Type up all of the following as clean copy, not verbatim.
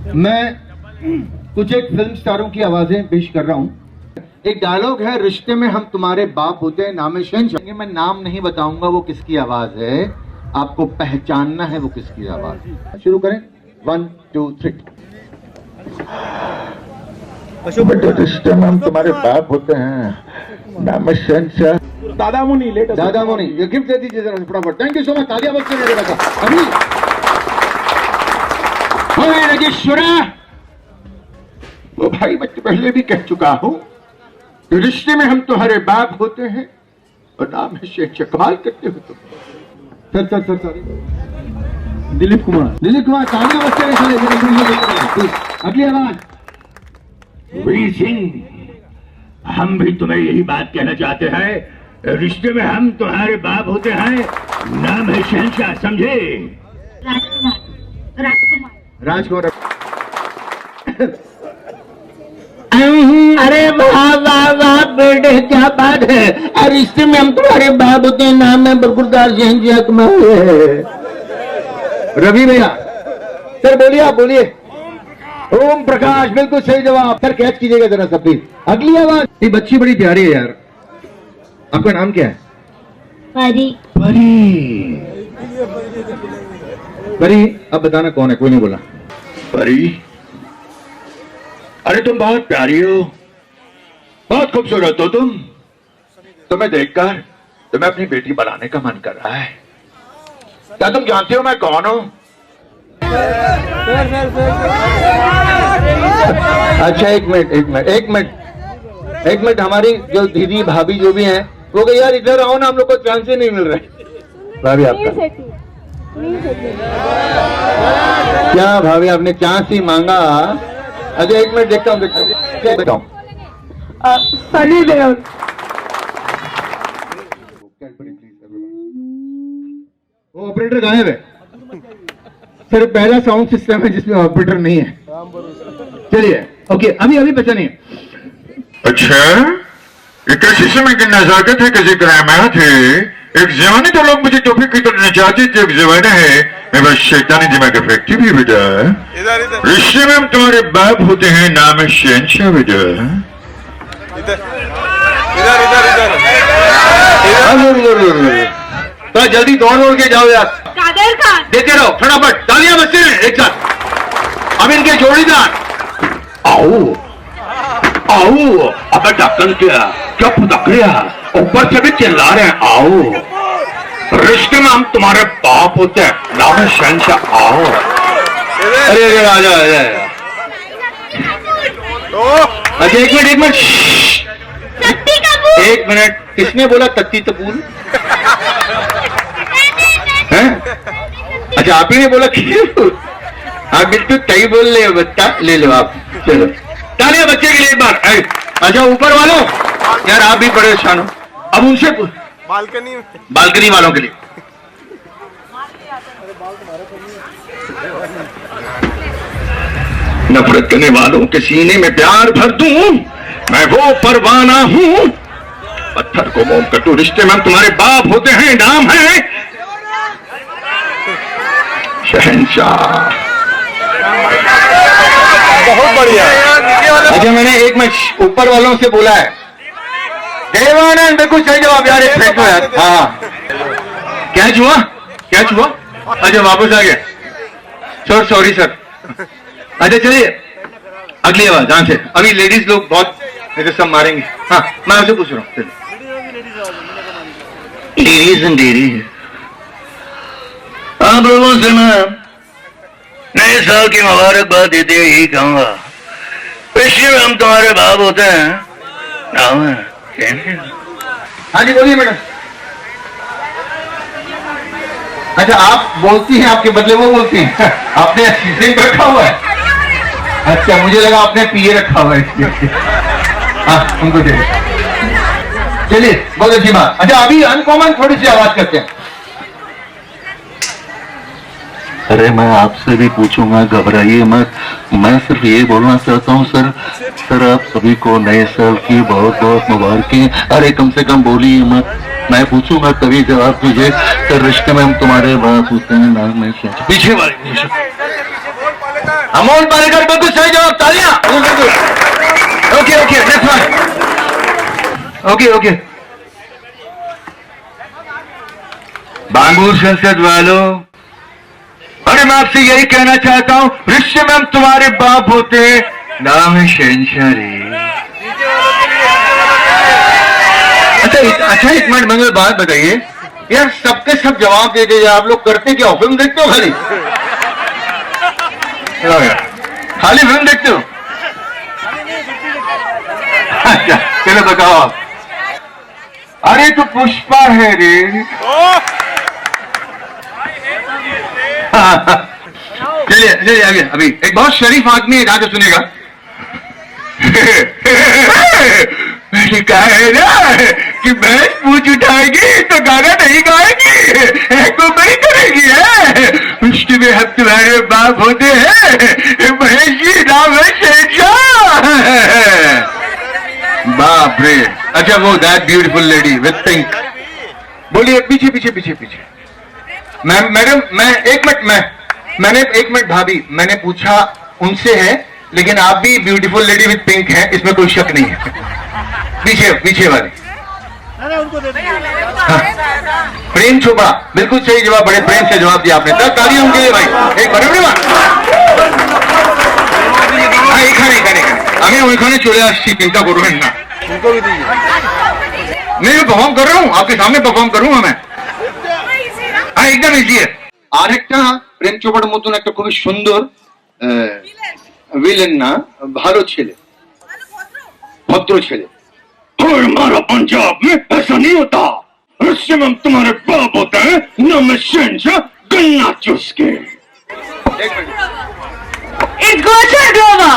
मैं कुछ एक फिल्म स्टारों की आवाजें पेश कर रहा हूँ। एक डायलॉग है, रिश्ते में हम तुम्हारे बाप होते हैं, नाम है शहंशाह। मैं नाम नहीं बताऊंगा वो किसकी आवाज है, आपको पहचानना है वो किसकी आवाज है। शुरू करें, 1 2 3। रिश्ते में हम तुम्हारे बाप होते हैं, नाम है शहंशाह। दादा मुनि लेटेस्ट दादा मोनी, ये गिफ्ट दे दीजिए जरा फटाफट। थैंक यू सो मच, तालियां बजते रहिएगा बेटा। अभी वो भाई मैं पहले भी कह चुका हूँ, रिश्ते में हम तुम्हारे बाप होते हैं और नाम है शहंशाह। कमाल करते हो तुम। सर दिलीप कुमार तालियां बजते रहिए। अगली आवाज वीर सिंह, हम भी तुम्हें यही बात कहना चाहते हैं, रिश्ते में हम तुम्हारे बाप होते हैं, नाम है शहंशाह, समझे? राजकुमार। अरे वाह वाह वाह बेटे, क्या बात है। रिश्ते में हम तुम्हारे बाप होते हैं, नाम है बरकुरदार शहंशाह कमाल। रवि भैया, सर बोलिए, आप बोलिए। ओम प्रकाश, बिल्कुल सही जवाब। सर कैच कीजिएगा जरा सब प्लीज। अगली आवाज। ये बच्ची बड़ी प्यारी है यार, आपका नाम क्या है? परी। परी, अब बताना कौन है? कोई नहीं बोला। परी, अरे तुम बहुत प्यारी हो, बहुत खूबसूरत हो तुम। तुम्हें देखकर तुम्हें अपनी बेटी बनाने का मन कर रहा है। क्या तुम जानते हो मैं कौन हूं? अच्छा एक मिनट, हमारी जो दीदी भाभी जो भी हैं वो कहे यार इधर आओ ना, हम लोग को चांस ही नहीं मिल रहा है। भाभी आपका क्या? भाभी आपने चांस ही मांगा। अच्छा एक मिनट देखता हूँ, बताओ। सनी देओल। वो ऑपरेटर गायब है सर, पहला साउंड सिस्टम है जिसमें ऑपरेटर नहीं है। चलिए ओके, अभी बचा नहीं है। अच्छा, ये कैसी समय की नजाकत है, कैसी करामात है। एक जमाने तो लोग मुझे टोपी की तरह नचाते थे, एक जमाना है मैं बस शैतानी दिमाग इफेक्टिव ही बेटा। रिश्ते में हम तुम्हारे बाप होते हैं, नाम है शहंशाह बेटा। तो जल्दी दौड़ के जाओ यार। कादर खान। देते रहो फटाफट, तालियां बजते रहे एक साथ। अब इनके जोड़ीदार आओ अबे ढक्कन क्या पकड़िया, ऊपर से भी चिल्ला रहे हैं आओ। रिश्ते में हम तुम्हारे बाप होते हैं, नाम है शहंशाह, आओ। अरे आ जाओ। अच्छा एक मिनट तत्ती कपूर। एक मिनट, किसने बोला तत्ती तपूल? हैं? अच्छा आप ही ने बोला कि आप बिल्कुल सही बोल रहे हो बच्चा, ले लो आप। चलो तालियां बच्चे के लिए एक बार। अच्छा ऊपर वालों यार, आप भी परेशान हो, अब उनसे बालकनी वालों के लिए। नफरत करने वालों के सीने में प्यार भर दूं, मैं वो परवाना हूं, पत्थर को मोम कर दूं। रिश्ते में हम तुम्हारे बाप होते हैं, नाम है शहंशाह। बहुत बढ़िया। अच्छा मैंने एक मिनट ऊपर वालों से बोला है। देवानंद, बिल्कुल सही जवाब यार, एक फेंको यार। हाँ क्या हुआ? अच्छा वापस आ गया सर, सॉरी सर। अच्छा चलिए अगली आवाज जहां से। अभी लेडीज लोग बहुत मेरे सब मारेंगे। हाँ मैं आपसे पूछ रहा हूँ। लेडीज एंड लेडीज, आप लोगों से मैं नए साल की मुबारकबाद देते हुए यही कहूंगा, रिश्ते में हम तुम्हारे बाप होते हैं, नाम है शहंशाह। हाँ जी बोलिए मैडम। अच्छा आप बोलती हैं, आपके बदले वो बोलती हैं? आपने असिस्टेंट रखा हुआ है? अच्छा मुझे लगा आपने पीए रखा हुआ है इसलिए। हाँ उनको दे। चलिए बहुत अच्छी बात। अच्छा अभी अनकॉमन थोड़ी सी आवाज करते हैं। अरे मैं आपसे भी पूछूंगा, घबराइए मत। मैं सिर्फ ये बोलना चाहता हूँ सर आप सभी को नए साल की बहुत बहुत मुबारकें। अरे कम से कम बोलिए मत, मैं पूछूंगा तभी जवाब दीजिए। सर रिश्ते में हम तुम्हारे बाप होते हैं, नाम है शहंशाह। पीछे वाले अमोल पालेकर बिल्कुल सही जवाब, तालियां। Okay okay, next one. Okay okay, Bangur Sansad वालों, अरे मैं आपसे यही कहना चाहता हूं, ऋषि में हम तुम्हारे बाप होते हैं, नाम है शहनशाह रे। अच्छा एक मिनट, मंगल बात बताइए यार, सबके सब जवाब दे दीजिए, आप लोग करते क्या हो? फिल्म देखते हो खाली? खाली फिल्म देखते हो? अच्छा चलो बताओ आप। अरे तो पुष्पा है रे। चलिए चलिए आगे। अभी एक बहुत शरीफ आदमी है, जाके सुनेगा। मैंने कहा है ना कि भैंस पूछ उठाएगी तो गाना नहीं गाएगी, को नहीं करेगी है। उसके में हम तुम्हारे बाप होते हैं, महेश जी नाम है शहनशाह। बाप रे। अच्छा वो that beautiful lady with pink, बोलिए पीछे पीछे पीछे पीछे। मैडम मैं एक मिनट, मैंने एक मिनट भाभी, मैंने पूछा उनसे है, लेकिन आप भी ब्यूटीफुल लेडी विथ पिंक है, इसमें कोई शक नहीं है। पीछे पीछे वाले प्रेम चोपड़ा, बिल्कुल सही जवाब, बड़े प्रेम से जवाब दिया आपने। तालियां उनके लिए भाई, एक बड़े আমি ওইখানে চলে আসছি, চিন্তা করবেন না। नहीं मैं परफॉर्म कर रहा हूँ, आपके सामने परफॉर्म करूंगा मैं। हाँ एकदम इजी है। আরেকটা প্রেম চোপড়ার মতন একটা খুবই সুন্দর विलेन ना, ভালো ছেলে, ভদ্র ছেলে। हमारा पंजाब में ऐसा नहीं होता, रस्से में तुम्हारे बाप होता है, नाम है शहनशाह गन्ना चूस के। It's Gosha Drova.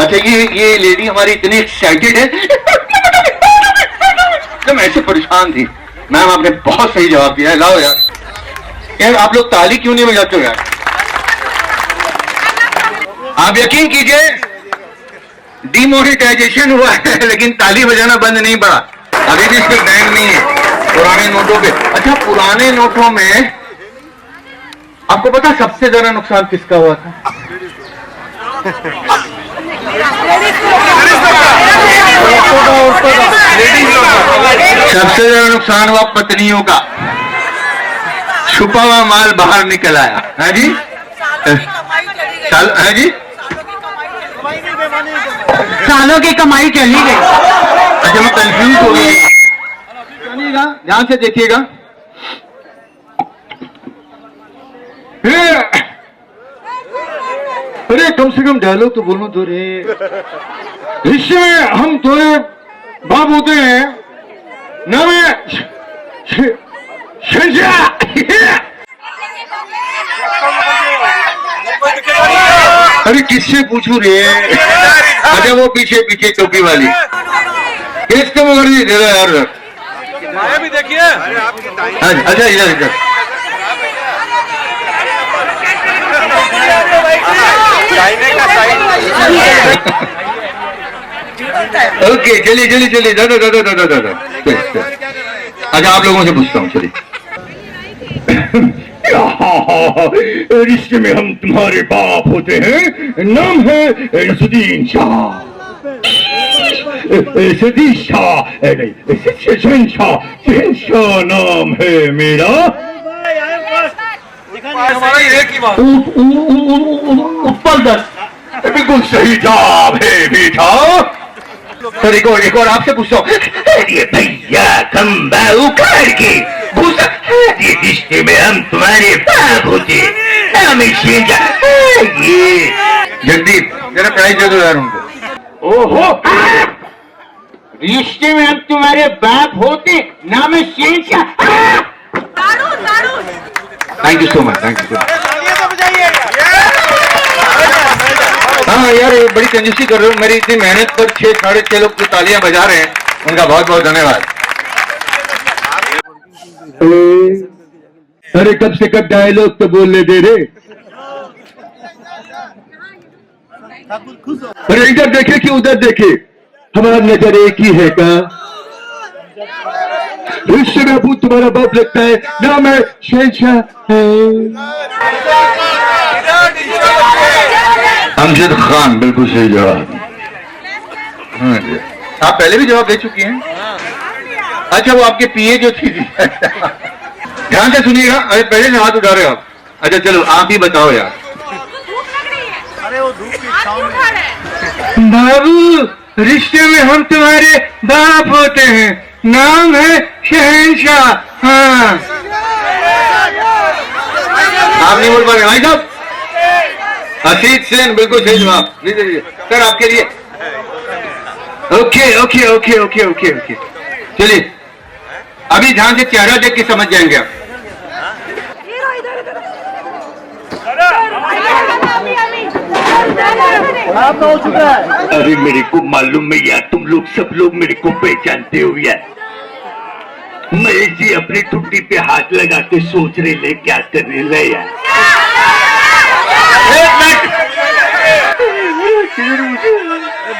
अच्छा ये लेडी हमारी इतनी एक्साइटेड है, एकदम ऐसे परेशान थी। मैम आपने बहुत सही जवाब दिया है। लाओ यार, यार आप लोग ताली क्यों नहीं बजाते हो यार? आप यकीन कीजिए डिमोनेटाइजेशन हुआ है, लेकिन ताली बजाना बंद नहीं पड़ा, अभी भी इस पर बैन नहीं है पुराने नोटों पे। अच्छा पुराने नोटों में आपको पता सबसे ज्यादा नुकसान किसका हुआ था? सबसे ज्यादा नुकसान हुआ पत्नियों का, छुपा हुआ माल बाहर निकल आया है जी। है जी, सालों की कमाई चली गई। अच्छा मैं कंफ्यूज हो गई, सुनिएगा ध्यान से देखिएगा। अरे कम से कम डायलॉग तो बोलना तो रे। इसमें हम थोड़े बाप होते हैं, नाम है शहनशाह। अरे किससे पूछू रे? अच्छा वो पीछे पीछे टोपी वाली, किसको मुखर्जी दे दो यार। भी देखिए। अच्छा इधर इधर। ओके चलिए चलिए चलिए, दादा दादा दादा दादा। अच्छा आप लोगों से पूछता हूँ, चलिए। रिश्ते में हम तुम्हारे बाप होते हैं, नाम है नसरुद्दीन शाह, सतीश शाह, शहनशाह, शहनशाह नाम है मेरा। हमारा एक ही बात। ऊपर बिल्कुल सही जवाब है बेटा। सर एक और आपसे पूछता हूँ, भैया खंबा उखाड़ के भूसा, ये रिश्ते में हम तुम्हारे बाप होते, जगदीप जरा प्राइज दे दो यार उनको। ओहो, रिश्ते में हम तुम्हारे बाप होते, नाम है शहनशाह। Thank you so much, thank you so much. हाँ यार बड़ी कंजूसी कर रहे हो, मेरी इतनी मेहनत पर 6-6.5 लोग जो तालियां बजा रहे हैं, उनका बहुत बहुत धन्यवाद। अरे कब से कब डायलॉग तो बोलने दे रे। अरे इधर देखे कि उधर देखे, हमारा नजर एक ही है का? रिश्ते में अबू तुम्हारा बाप लगता है, नाम है शहनशाह है। रशीद खान, बिल्कुल सही जवाब। हाँ जी। आप पहले भी जवाब दे चुकी हैं। अच्छा, वो आपके पीए जो थी ध्यान से सुनिएगा। अरे पहले से हाथ उठा रहे हो आप। अच्छा चलो आप ही बताओ यार। बाबू, रिश्ते में हम तुम्हारे बाप होते हैं, नाम है शहंशाह। हाँ, आप नहीं बोल पा रहे भाई साहब। असीत सेन, बिल्कुल सही जवाब। लीजिए सर आपके लिए। Okay okay okay okay okay okay, चलिए अभी ध्यान से चेहरा देख के समझ जाएंगे आप। अरे मेरे को मालूम है यार, तुम लोग सब लोग मेरे को पहचानते हो यार। मैं जी अपनी टुट्टी पे हाथ लगा के सोच रहे ले क्या करने ले यार।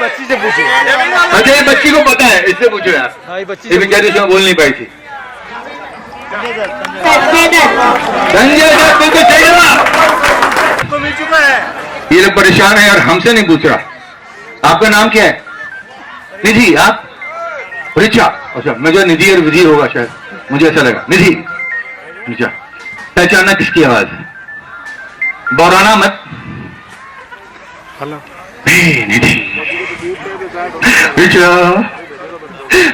बच्ची से पूछो। अच्छा, ये बच्ची को पता है, इससे पूछो यार। हाँ, ये बच्ची ये बेचारी उसमें बोल नहीं पाई थी। संजय दत्त, बिल्कुल सही जवाब। को मिल चुका है। ये लोग परेशान है यार, हमसे नहीं पूछ रहा। आपका नाम क्या है? निधि। आप? रिचा। अच्छा, मुझे निधि और विधि होगा शायद, मुझे ऐसा लगा। निधि, रिचा। पहचानना किसकी आवाज है? बौराना मत। निधि, रिचा,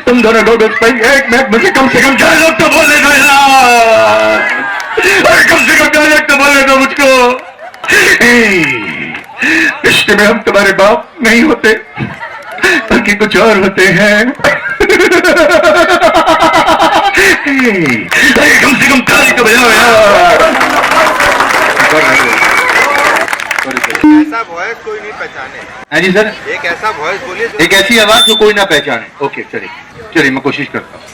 तुम दोनों दो दोस्त भाई, एक मिनट मुझे कम से कम डायलॉग तो बोलने दो यार। अरे कम से कम डायलॉग तो बोलने दो मुझको। रिश्ते में हम तुम्हारे बाप नहीं होते, बल्कि कुछ और होते हैं। अरे कम से कम ताली तो बजाओ यार। ऐसा वॉइस कोई नहीं पहचाने। हाँ जी सर, एक ऐसा वॉइस बोलिए जो एक ऐसी आवाज जो कोई ना पहचाने। ओके चलिए चलिए, मैं कोशिश करता हूँ।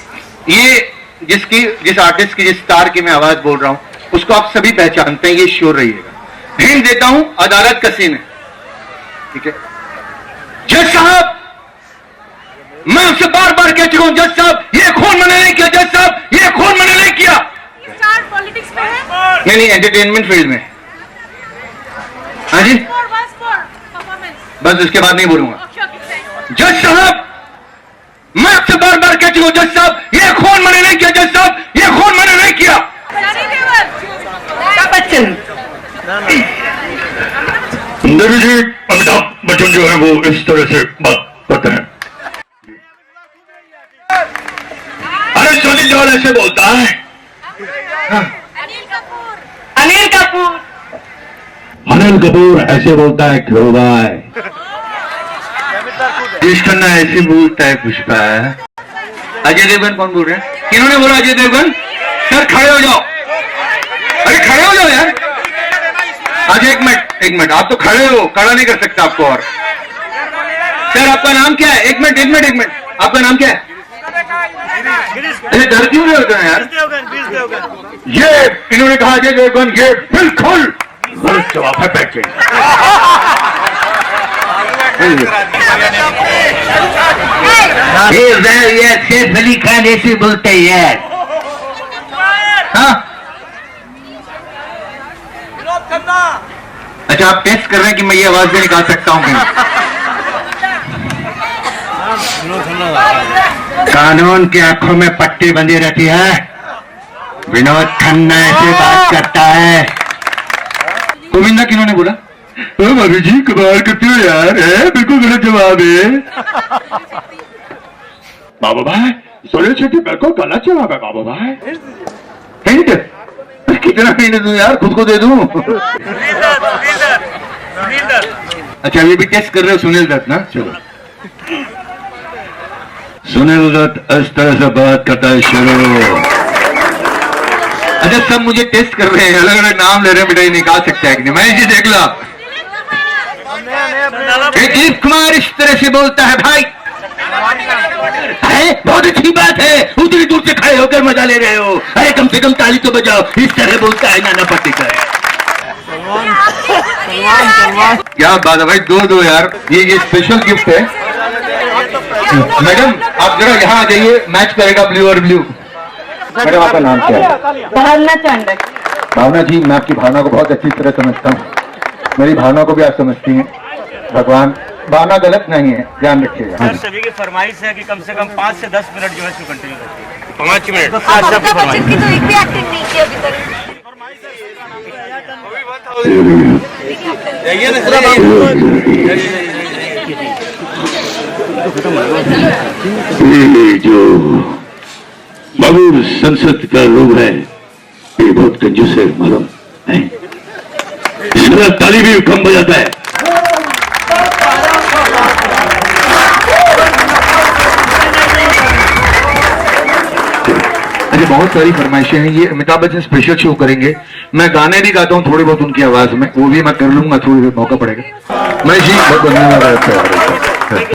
ये जिस आर्टिस्ट की, जिस स्टार की मैं आवाज बोल रहा हूँ, उसको आप सभी पहचानते हैं, ये श्योर रहिएगा। हिंट देता हूं, अदालत का सीन है, ठीक है? जज साहब, मैं उससे बार बार कह चुका हूं, जज साहब ये खून मैंने नहीं किया, जज साहब ये खून मैंने नहीं किया। स्टार पॉलिटिक्स में है? नहीं, एंटरटेनमेंट फील्ड में। हाँ जी, बस उसके बाद नहीं बोलूंगा। जज साहब, मैं आपसे बार बार कह चुका हूं, जज साहब ये खून मैंने नहीं किया, जज साहब ये खून मैंने नहीं किया। बच्चन। देवी जी, अमिताभ बच्चन जो है वो इस तरह से बात करते हैं। अरे सोनी देओल ऐसे बोलता है। अनिल कपूर। अनिल कपूर ऐसे बोलता है क्यों भाई? देश खन्ना ऐसे बोलता है पुष्पा। अजय देवगन कौन बोल रहे हैं? किन्होंने बोला अजय देवगन? सर खड़े हो जाओ, अरे खड़े हो जाओ यार। अच्छा एक मिनट, आप तो खड़े हो, खड़ा नहीं कर सकता आपको। और सर आपका नाम क्या है? एक मिनट, आपका नाम क्या है? अरे डर क्यों रहे होते हैं यार? ये इन्होंने कहा अजय देवगन, ये बिल्कुल गलत जवाब है। बैठ जाइए। सैफ अली खान ऐसे बोलते हैं यार। हाँ, अच्छा आप टेस्ट कर रहे हैं कि मैं ये आवाज भी निकाल सकता हूँ कहीं? कानून की आंखों में पट्टी बंधी रहती है। विनोद खन्ना ऐसे बात करता है। गोविंदा किन्होंने बोला? भाभी जी कमाल करते हो यार, है बिल्कुल गलत जवाब है। बाबू भाई, सोने छोटे बिल्कुल गलत जवाब है बाबू भाई। हिंट कितना हिंट दूं यार, खुद को दे दूं? अच्छा ये भी टेस्ट कर रहे हो सुनील दत्त ना? चलो सुनील दत्त इस तरह से बात करता है शुरू। अच्छा सब मुझे टेस्ट कर रहे हैं, अलग अलग नाम ले रहे हैं, बेटा ये निकाल सकता है कि नहीं? मैं जी देख लो। दिलीप कुमार इस तरह से बोलता है भाई। अरे बहुत अच्छी बात है, उतनी दूर से खड़े होकर मजा ले रहे हो। अरे कम से कम ताली तो बजाओ। इस तरह बोलता है नाना पाटेकर। क्या बात है भाई, दो यार, ये स्पेशल गिफ्ट है। मैडम आप जरा यहाँ आ जाइए, मैच करेगा ब्लू और ब्लू। मैडम आपका नाम क्या है? भावना चांडक। भावना जी, मैं आपकी भावना को बहुत अच्छी तरह समझता हूँ, मेरी भावना को भी आप समझती हैं। भगवान भावना गलत नहीं है, ध्यान रखिएगा। सर सभी की फरमाइश है कि कम से कम 5 से 10 मिनट जो है इसको कंटिन्यू करिए। 5 मिनट अब अमिताभ बच्चन की तो एक भी एक्टिंग नहीं की अभी तक। ये जो बाबू संसद का लोग है ये बहुत कंजूस है, मालूम है? इसका ताली भी कम बजाता है। अरे बहुत सारी फरमाइशें हैं, ये अमिताभ बच्चन स्पेशल शो करेंगे। मैं गाने भी गाता हूँ थोड़ी बहुत उनकी आवाज में, वो भी मैं कर लूंगा, थोड़ी देर मौका पड़ेगा। मैं जी बहुत धन्यवाद।